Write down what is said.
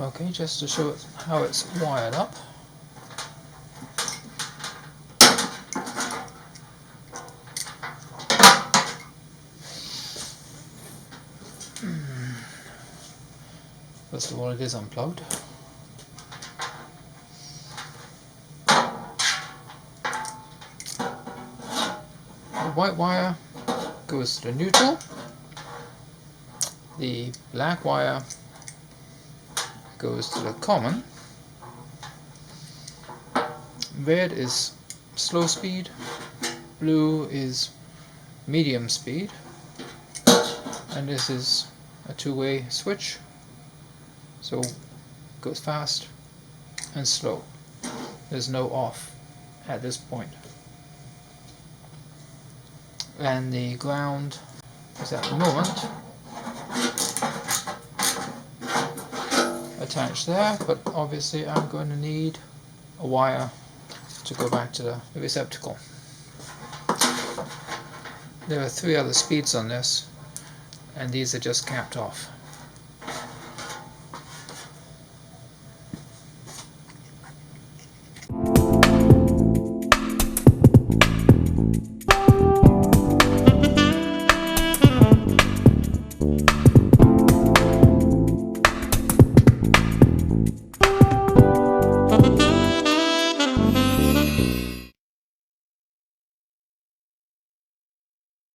Okay, just to show it how it's wired up. First of all, it is unplugged. The white wire goes to the neutral. The black wire goes to the common. Red is slow speed, blue is medium speed, and this is a two-way switch, so it goes fast and slow. There's no off at this point. And the ground is at the moment attached there, but obviously I'm going to need a wire to go back to the receptacle. There are 3 other speeds on this, and these are just capped off.